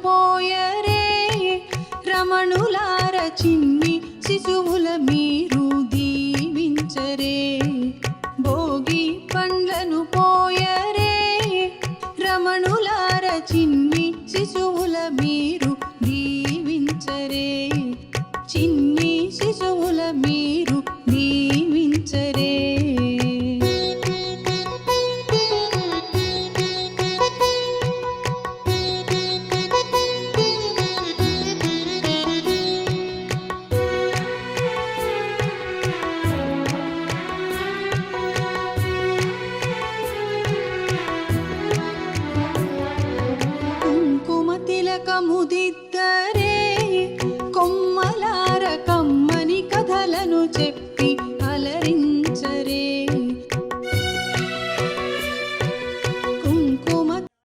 పోయరే రమణులార చిన్ని శిశువుల మీరు దీవించరే భోగి పండ్లను పోయరే రమణులార చిన్ని శిశువుల మీరు దీవించరే చిన్ని శిశువుల మీరు దీవించరే ముదిద్దరే కొమ్మలార కమ్మని కథలను చెప్పి